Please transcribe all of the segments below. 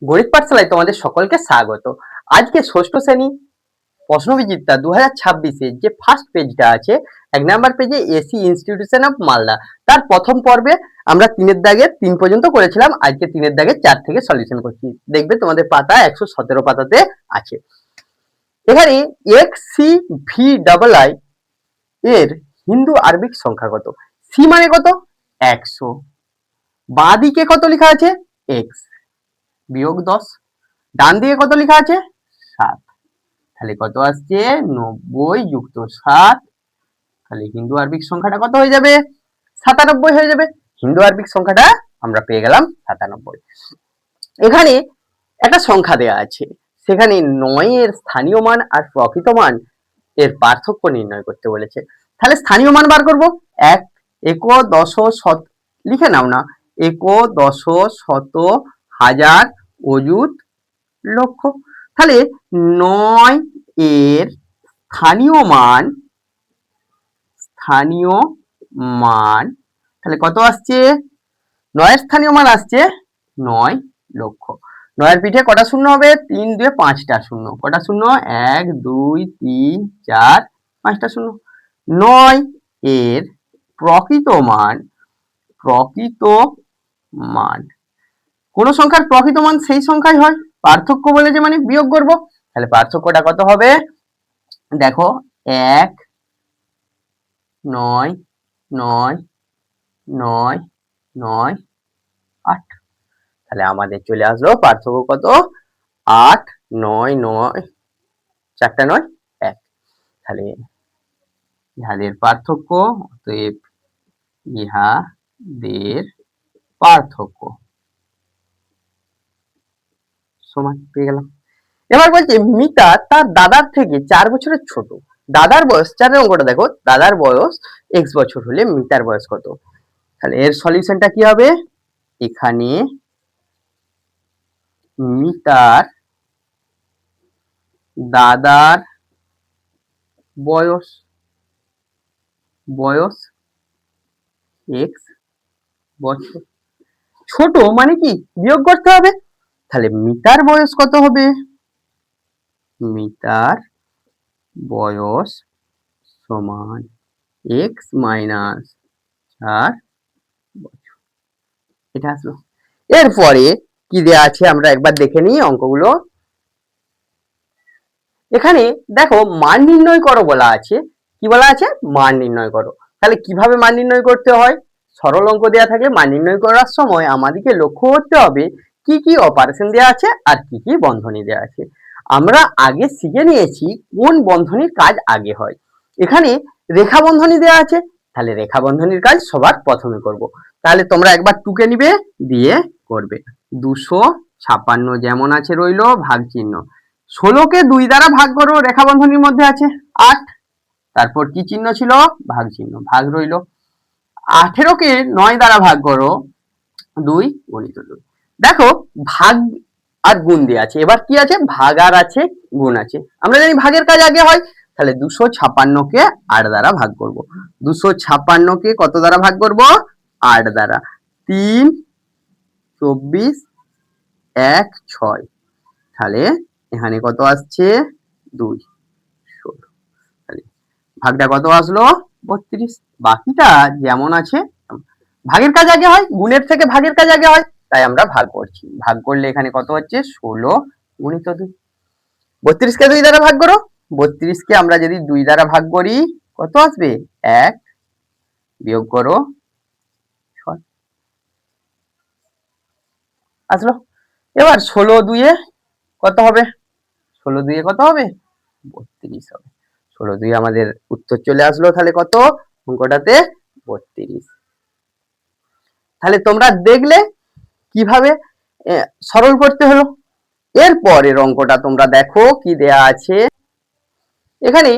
গণিত পাঠশালায় তোমাদের সকলকে স্বাগত। আজকে ষষ্ঠ শ্রেণী প্রশ্নবিচিত্রা 2026 যে ফার্স্ট পেজটা আছে, 1 নাম্বার পেজে এসি ইনস্টিটিউশন অফ মালদা, তার প্রথম পর্বে আমরা 3 দাগের 3 পর্যন্ত করেছিলাম। আজকে 3 দাগের 4 থেকে সলিউশন করছি। দেখবে তোমাদের পাতা 117 পাতাতে আছে। এখানে XCVII এর হিন্দু আরবিক সংখ্যা কত? সি মানে কত? 100। বাঁ দিকে কত লেখা আছে? x বিয়োগ 10। ডান দিকে কত লেখা আছে? 7। তাহলে কত আসছে? 90 যুক্ত 7। তাহলে হিন্দু আরবিক সংখ্যাটা কত হয়ে যাবে? 97 হয়ে যাবে। হিন্দু আরবিক সংখ্যাটা আমরা পেয়ে গেলাম 97। এখানে একটা সংখ্যা দেয়া আছে, সেখানে 9 এর স্থানীয় মান আর প্রকৃত মান এর পার্থক্য নির্ণয় করতে বলেছে। তাহলে স্থানীয় মান বার করব। 1 এক দশ শত লিখে নাও না, এক দশ শত হাজার অযুত লক্ষ। তাহলে 9 এর স্থানীয় মান তাহলে কত আসছে? 9 এর স্থানীয় মান আসছে 9 লক্ষ। 9 এর পিঠে কটা শূন্য হবে? 3 2 5টা শূন্য। কটা শূন্য? 1 2 3 4 5টা শূন্য। 9 এর প্রকৃত মান কোন সংখ্যার প্রকৃত মান সেই সংখ্যাই হয়। পার্থক্য বলেছে মানে বিয়োগ করব। তাহলে পার্থক্যটা কত হবে? দেখো, 1 9 9 9 9 8। তাহলে আমাদের চলে আসলো পার্থক্য কত? 8 9 9 4টা 9 1। তাহলে ইহাদের পার্থক্য, অতএব ইহাদের পার্থক্য সমান পেয়ে গেলাম। এবার বলছে মিতা তার দাদার থেকে 4 বছরের ছোট। দাদার বয়স, 4 অঙ্কটা দেখো, দাদার বয়স x বছর হলে মিতার বয়স কত? তাহলে এর সলিউশনটা কি হবে? এখানে মিতার দাদার বয়স x বছর, ছোট মানে কি বিয়োগ করতে হবে। তাহলে মিতার বয়স কত হবে? মিতার বয়স সমান x মাইনাস 4 বছর। এটা আসলো। এরপরে কি দেয়া আছে আমরা একবার দেখে নিই অঙ্কগুলো। এখানে দেখো মান নির্ণয় করো বলা আছে। কি বলা আছে? মান নির্ণয় করো। তাহলে কিভাবে মান নির্ণয় করতে হয়? সরল অঙ্ক দেয়া থাকলে মান নির্ণয় করার সময় আমাদেরকে লক্ষ্য করতে হবে কি কি অপারেশন দেয়া আছে আর কি কি বন্ধনী দেয়া আছে। আমরা আগে শিখে নিয়েছি কোন বন্ধনীর কাজ আগে হয়। এখানে রেখা বন্ধনী দেয়া আছে, তাহলে রেখা বন্ধনীর কাজ সবার প্রথমে করব। তাহলে তোমরা একবার টুকে নিবে, দিয়ে করবে। 256 যেমন আছে রইলো, ভাগ চিহ্ন। 16 কে 2 দ্বারা ভাগ করো, রেখা বন্ধনীর মধ্যে আছে 8। তারপর কি চিহ্ন ছিল? ভাগ চিহ্ন, ভাগ রইলো। 18 কে 9 দ্বারা ভাগ করো, 2 গুণিত 2। দেখো ভাগ আর গুণ দিয়ে আছে, এবার কি আছে? ভাগ আর আছে, গুণ আছে। আমরা জানি ভাগের কাজ আগে হয়। তাহলে 256 কে 8 দ্বারা ভাগ করব। 256 কে কত দ্বারা ভাগ করব? 8 দ্বারা। 3 24 1 6। তাহলে এখানে কত আসছে? 2 16। তাহলে ভাগটা কত আসলো? 32। বাকিটা যেমন আছে, ভাগের কাজ আগে হয়, গুণের থেকে ভাগের কাজ আগে হয়, তাই আমরা ভাগ করছি। ভাগ করলে এখানে কত হচ্ছে? 16 গুণিত 2। 32 কে 2 দ্বারা ভাগ করো। 32 কে আমরা যদি 2 দ্বারা ভাগ করি কত আসবে? 1 বিয়োগ করো 6 আসলো। এবার 16 2 কত হবে? 16 2 কত হবে? 32 হবে। 16 2 আমাদের উত্তর চলে আসলো। তাহলে কত অঙ্কটাতে? 32। তাহলে তোমরা দেখলে কিভাবে সরল করতে হলো। এরপরের অঙ্কটা তোমরা দেখো কি দেয়া আছে। এখানে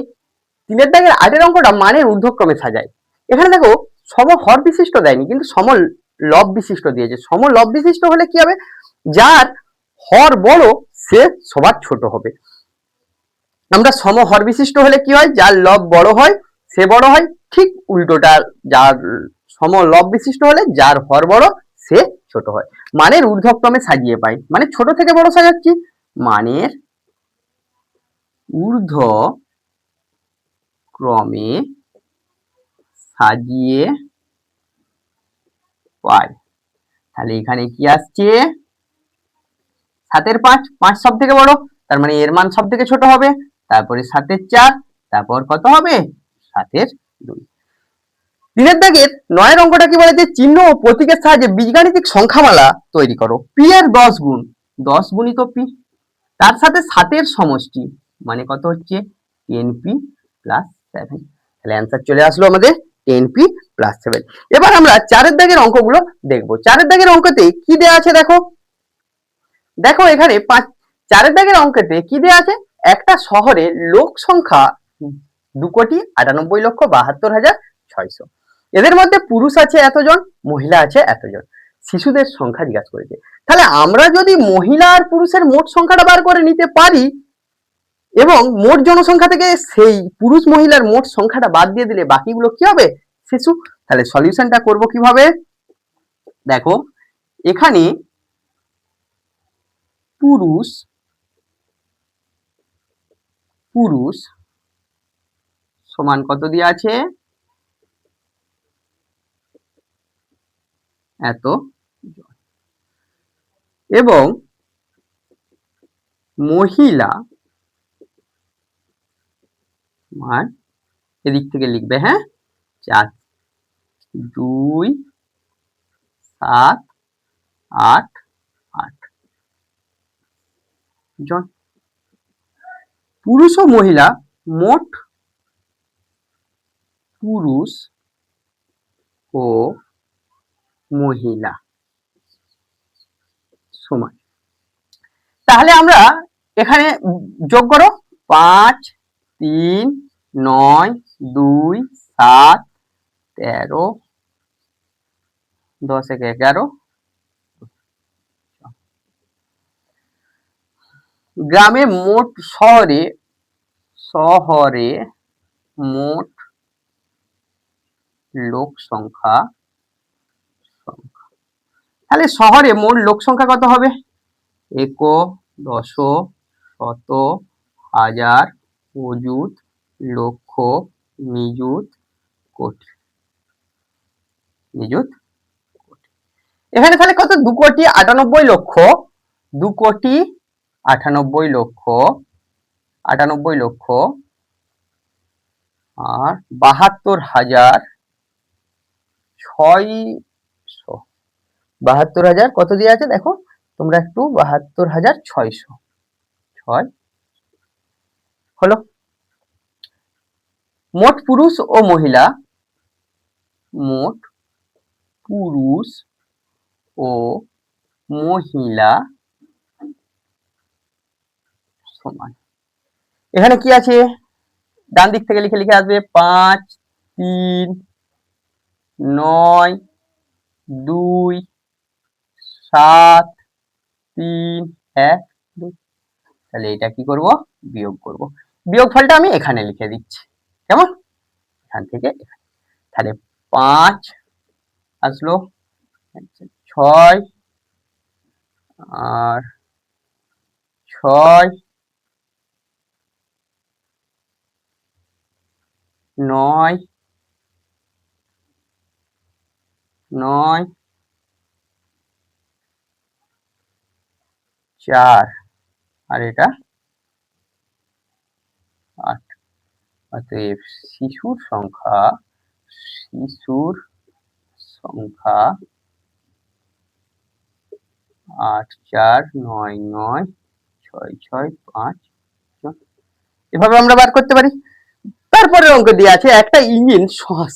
3 দাগের 8 অঙ্কটা মানের ঊর্ধ্বক্রমে সাজায়। এখানে দেখো সম হর বিশিষ্ট দেয়নি, কিন্তু সম লব বিশিষ্ট দিয়েছে। সম লব বিশিষ্ট হলে কি হবে? যার হর বড় সে সবার ছোট হবে। আমরা সম হর বিশিষ্ট হলে কি হয়? যার লব বড় হয় সে বড় হয়। ঠিক উল্টোটা, যার সম লব বিশিষ্ট হলে যার হর বড় সে ছোট হয়। মানের ঊর্ধ্বক্রমে সাজিয়ে পাই, মানে ছোট থেকে বড় সাজাচ্ছি, মানের ঊর্ধ্ব ক্রমে সাজিয়ে পাই। তাহলে এখানে কি আসছে, 7 এর 5, 5 সব থেকে বড়, তার মানে এর মান সব থেকে ছোট হবে, তারপরে 7 এর 4, তারপর কত হবে 7 এর 2। 3 দাগের 9 অঙ্কটা কি বলেছে, চিহ্ন ও প্রতীকের সাহায্যে বীজগাণিতিক সংখ্যামালা তৈরি করো। পি এর 10 গুণ, 10 গুণিত পি, তার সাথে 7 এর সমষ্টি, মানে কত হচ্ছে 10p প্লাস 7। তাহলে অ্যান্সার চলে আসলো আমাদের 10p প্লাস 7। এবার আমরা 4 দাগের অঙ্কগুলো দেখবো। 4 দাগের অঙ্কতে কি দেওয়া আছে দেখো, দেখো এখানে 4 দাগের অঙ্কতে কি দেওয়া আছে, একটা শহরে লোক সংখ্যা 2,98,72,600। এদের মধ্যে পুরুষ আছে এতজন, মহিলা আছে এতজন, শিশুদের সংখ্যা জিজ্ঞাসা করেছে। তাহলে আমরা যদি মহিলা আর পুরুষের মোট সংখ্যাটা বার করে নিতে পারি এবং মোট জনসংখ্যা থেকে সেই পুরুষ মহিলার মোট সংখ্যাটা বাদ দিয়ে দিলে বাকিগুলো কি হবে, শিশু। তাহলে সলিউশনটা করব কিভাবে, দেখো এখানে পুরুষ পুরুষ সমান কত দিয়ে আছে, এত, এবং মহিলা মান এদিক থেকে লিখবে, হ্যাঁ 4, 2, 7, 8, 8 জন। পুরুষ ও মহিলা মোট পুরুষ ও মহিলা সমান, তাহলে আমরা এখানে যোগ করো, 5, 3, 9, 2, 7, 13, 10 একে 11। গ্রামে মোট শহরে মোট লোক সংখ্যা, তাহলে শহরে মোট লোক সংখ্যা কত হবে, এক, দশ, শত, হাজার, অযুত, লক্ষ, নিযুত, কোটি, নিযুত কোটি। এখানে তাহলে কত, 2,98,00,000, 2,98,00,000 আর 72,600, 72,000 কত দিয়ে আছে দেখো তোমরা একটু, 72,600 হলো। মোট পুরুষ ও মহিলা, মোট পুরুষ ও মহিলা সমান, এখানে কি আছে ডান দিক থেকে লিখে লিখে আসবে, 5, 3, 9, 2, 7, 3, 1, 2। তাহলে এটা কি করব, বিয়োগ করব। বিয়োগ ফলটা আমি এখানে লিখে দিচ্ছি, কেমন, এখান থেকে এখানে। তাহলে 5 আসলো, 6 আর 6, 9, 9, 4 আর এটা 8। অতএব শিশুর সংখ্যা 8, 4, 9, 9, 6, 6, 5 জন। এভাবে আমরা বার করতে পারি। তারপরে অঙ্ক দিয়ে আছে, একটা ইঞ্জিন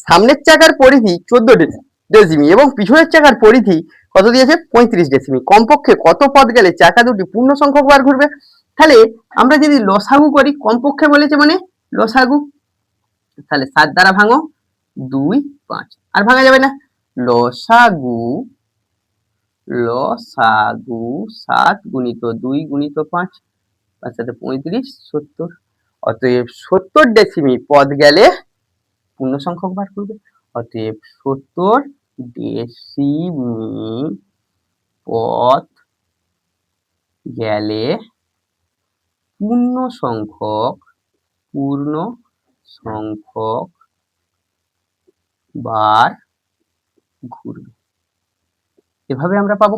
সামনের চাকার পরিধি 14 ডেসিমি এবং পিছনের চাকার পরিধি কত দিয়েছে, 35 ডেসিমি। কমপক্ষে কত পথ গেলে চাকা দুটি পূর্ণ সংখ্যক বার ঘুরবে। তাহলে আমরা যদি লসাগু করি, কমপক্ষে বলেছে মানে লসাগু, তাহলে 7 দ্বারা ভাঙো, 2, 5, আর ভাঙা যাবে না। লসাগু 7 গুণিত 2 গুণিত 5, 5 সাথে 35, 70। অতএব 70 ডেসিমি পথ গেলে পূর্ণ সংখ্যক বার করবে। অতএব 70 ডেসিমি পথ গেলে পূর্ণ সংখ্যক বার ঘুরবে। এভাবে আমরা পাবো।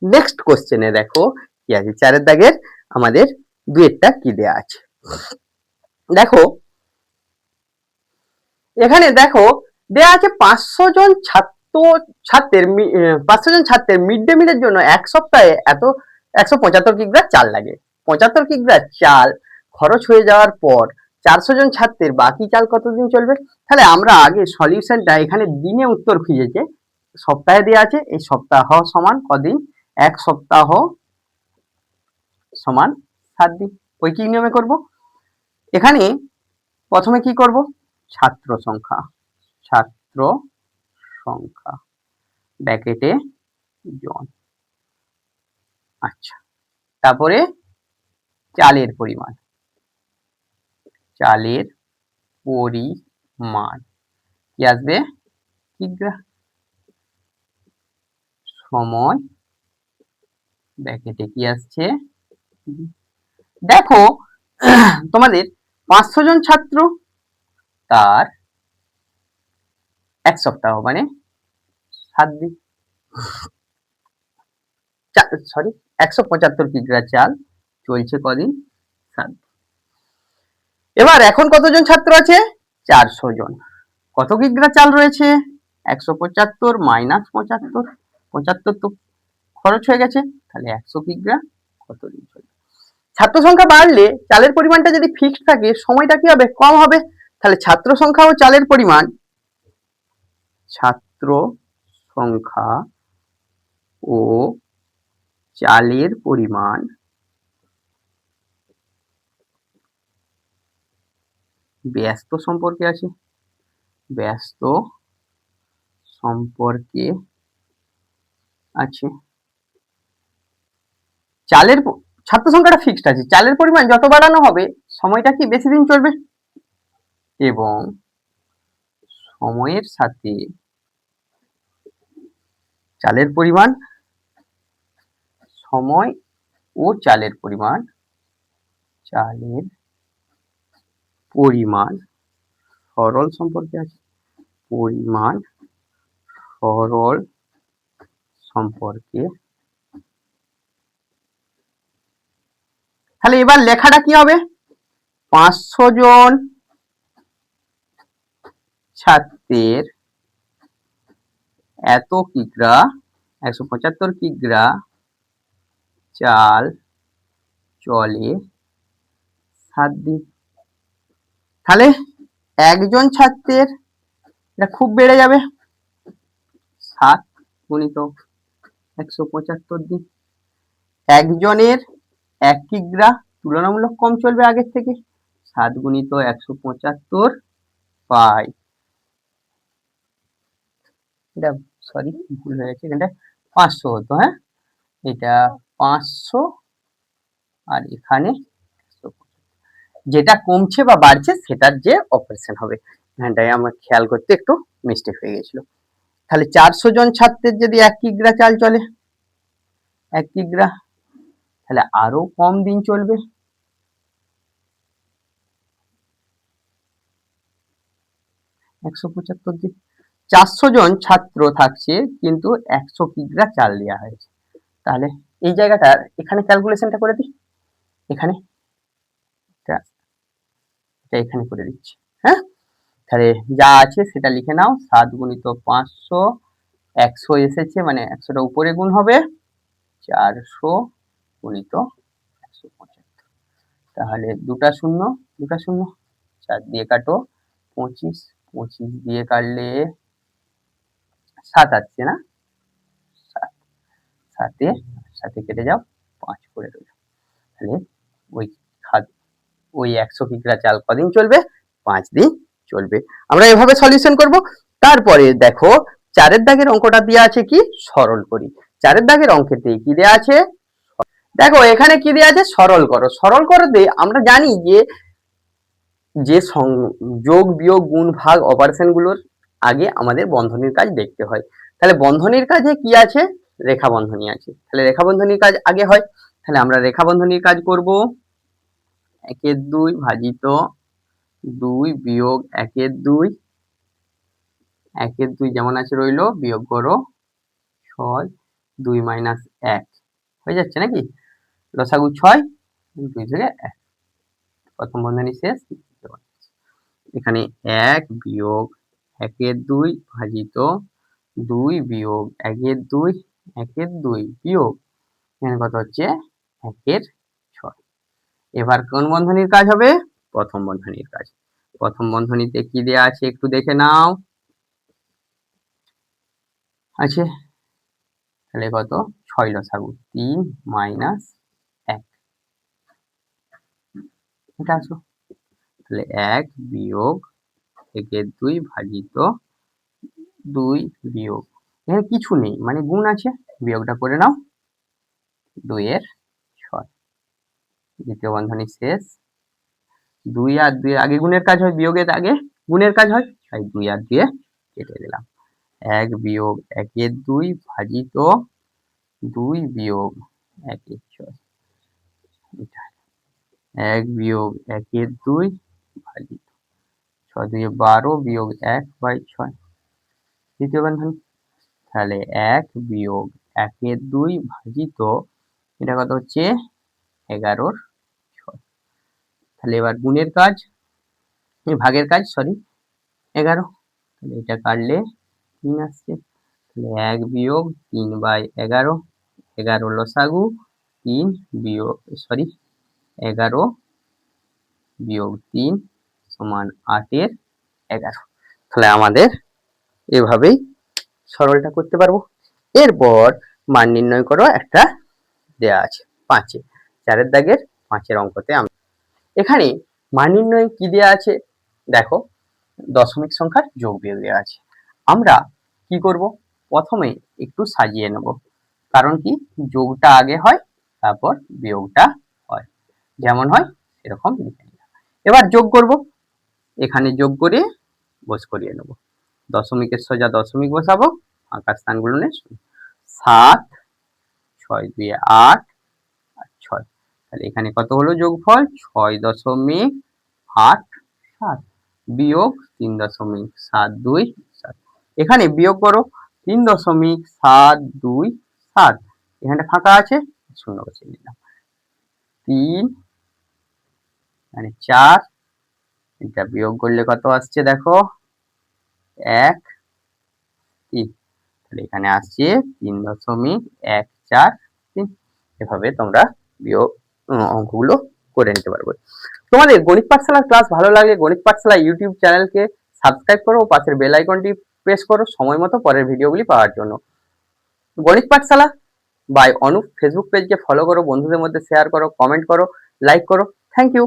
নেক্সট কোশ্চেনে দেখো কি আছে, 4 দাগের আমাদের দুয়েরটা কি দেয়া আছে। দেখো এখানে দেখো দেয়া আছে 500 জন ছাত্রের 500 জন ছাত্রের মিড ডে মিলের জন্য এক সপ্তাহে 175 কিগ্রা চাল লাগে। 75 কিগ্রা চাল খরচ হয়ে যাওয়ার পর 400 জন ছাত্রের বাকি চাল কতদিন চলবে? তাহলে আমরা আগে সলিউশনটা এখানে দিনে উত্তর খুঁজেছে, সপ্তাহে দেওয়া আছে। এই সপ্তাহ সমান কদিন? এক সপ্তাহ সমান 7 দিন। ওই কি নিয়মে করব? এখানে প্রথমে কি করব? ছাত্র সংখ্যা ব্র্যাকেটে জন। আচ্ছা, তারপরে চালের পরিমাণ কি আসবে? কিগ্রা। সময় ব্র্যাকেটে কি আসছে? দেখো তোমাদের 500 জন ছাত্র, তার এক সপ্তাহ মানে 7 দিন, সরি 175 কিগ্রা চাল চলছে কদিন? 7 দিন। এবার এখন কতজন ছাত্র আছে? 400 জন। কত কিগ্রা চাল রয়েছে? 175 মাইনাস 75, 75 তো খরচ হয়ে গেছে, তাহলে 100 কিগ্রা কতদিন চলবে? ছাত্র সংখ্যা বাড়লে চালের পরিমাণটা যদি ফিক্সড থাকে, সময়টা কি হবে? কম হবে। তাহলে ছাত্র সংখ্যা ও চালের পরিমাণ, ছাত্র সংখ্যা ও চালের পরিমাণ ব্যস্ত সম্পর্কে আছে, চালের ছাত্র সংখ্যাটা ফিক্সড আছে, চালের পরিমাণ যত বাড়ানো হবে সময়টা কি বেশি দিন চলবে, এবং সময়ের সাথে চালের পরিমাণ, সময় ও চালের পরিমাণ সরল সম্পর্কে আছে, তাহলে এবার লেখাটা কি হবে? 500 জন ছাত্রের এত কিগ্রা, 175 কিগ্রা চাল চলে 7 দিন। তাহলে একজন ছাত্রের, এটা খুব বেড়ে যাবে, 7 গুণিত 175 দিন। একজনের 1 কিগ্রা তুলনামূলক কম চলবে আগের থেকে, 7 গুণিত 175 পাই, এটা সরি ভুল হয়ে গেছে, এটা 500 হতো। হ্যাঁ, এটা 500 আর এখানে যেটা কমছে বা বাড়ছে সেটার যে অপারেশন হবে, এখানটায় আমার খেয়াল করতে একটু মিস্টেক হয়ে গেছিল। তাহলে 400 জন ছাত্রের যদি 1 কিগ্রা চাল চলে, 1 কিগ্রা, তাহলে আরো কম দিন চলবে, 175 দিন। 400 জন ছাত্র থাকছে কিন্তু 100 কিগ্রা চাল দেওয়া হয়েছে, তাহলে এই জায়গাটার এখানে ক্যালকুলেশনটা করে দিই, এখানে এখানে করে দিচ্ছি। হ্যাঁ, তাহলে যা আছে সেটা লিখে নাও, 7 গুণিত 500, 100 এসেছে মানে 100টা উপরে গুণ হবে, 400 গুণিত 175, তাহলে দুটা শূন্য 4 দিয়ে কাটো 25, 25 দিয়ে কাটলে 7 আসছে না, 7 কেটে যাও, 5 করে রইল। তাহলে ওই 100 কিগ্রা চাল কদিন চলবে? 5 দিন চলবে। আমরা এভাবে সলিউশন করব। তারপরে দেখো 4 দাগের অঙ্কটা দেওয়া আছে, কি সরল করি। 4 দাগের অঙ্কেতে কি দেওয়া আছে? দেখো এখানে কি দেওয়া আছে? সরল করো। সরল করতে আমরা জানি যে যোগ বিয়োগ গুণ ভাগ অপারেশন গুলোর আগে আমাদের বন্ধনীর কাজ দেখতে হয়। তাহলে বন্ধনীর কাজে কি আছে? রেখা বন্ধনী আছে, তাহলে রেখা বন্ধনীর কাজ আগে হয়। তাহলে আমরা রেখা বন্ধনীর কাজ করব। 1/2 ভাজিত 2 বিয়োগ 1/2, 1/2 যেমন আছে রইলো, বিয়োগ করো 6, 2 মাইনাস 1 হয়ে যাচ্ছে নাকি? লসাগু 6, 2 থেকে 1, প্রথম বন্ধনী শেষ। এখানে 1 বিয়োগ 1/2 ভাজিত 2 বিয়োগ 1/2, 1/2 বিয়োগ এখানে কত হচ্ছে 1/6। এবার কোন বন্ধনীর কাজ হবে? প্রথম বন্ধনীর কাজ। প্রথম বন্ধনীতে কি দেয়া আছে একটু দেখে নাও। আছে, তাহলে কত 6 লসাগু 3 মাইনাস 1, এটা আসো। তাহলে 1 বিয়োগ 1/2 ভাজিত 2 বিয়োগ এখানে কিছু নেই মানে গুণ আছে, বিয়োগটা করে নাও 2/6, দ্বিতীয় বন্ধনী শেষ। 2 আর 2 আগে গুণের কাজ হয়, বিয়োগের আগে গুণের কাজ হয়, তাই 2 আর 2 কেটে দিলাম। 1 বিয়োগ 1/2 ভাজিত 2 বিয়োগ 1/6, 1 বিয়োগ 1/2 ভাজিত 6 2 12 বিয়োগ 1/6, দ্বিতীয় বন্ধনী। তাহলে 1 বিয়োগ 1/2 ভাজিত এটা কত হচ্ছে 11/6। তাহলে এবার গুণের কাজ, ভাগের কাজ, সরি 11, তাহলে এটা কাটলে 3 আসছে। তাহলে 1 বিয়োগ 3/11, 11 লসাগু 3 বিয়োগ 11 বিয়োগ 3 সমান 8/11। তাহলে আমাদের এভাবেই সরলটা করতে পারবো। এরপর মান নির্ণয় করো একটা দেয়া আছে 5-এ, 4-এর দাগের 5-এর অঙ্কতে আমরা এখানে মান নির্ণয় কি দেয়া আছে দেখো, দশমিক সংখ্যার যোগ বিয়োগ দেওয়া আছে। আমরা কি করব, প্রথমে একটু সাজিয়ে নেব, কারণ কি যোগটা আগে হয় তারপর বিয়োগটা হয়, যেমন হয় এরকম লিখে নিলাম। এবার যোগ করব, এখানে যোগ করে বস করিয়ে নেব, দশমিকের সোজা দশমিক বসাবো, ফাঁকা স্থানগুলো নিয়ে 7 6 2 8 আর 6, তাহলে এখানে কত হলো যোগফল 6.87 বিয়োগ 3.727, এখানে বিয়োগ করো 3.727, এখানে ফাঁকা আছে শূন্য বসিয়ে দিলাম, 3 মানে 4, এটা বিয়োগ করলে কত আসছে দেখো 1 3, তাহলে এখানে আসছে 3.143। এভাবে তোমরা বিয়োগ অঙ্কগুলো করে নিতে পারবে। তোমাদের গণিত পাঠশালার ক্লাস ভালো লাগলে গণিত পাঠশালা ইউটিউব চ্যানেলকে সাবস্ক্রাইব করো ও পাশের বেল আইকনটি প্রেস করো সময় মতো পরের ভিডিওগুলি পাওয়ার জন্য। গণিত পাঠশালা বাই অনুপ ফেসবুক পেজকে ফলো করো, বন্ধুদের মধ্যে শেয়ার করো, কমেন্ট করো, লাইক করো। Thank you.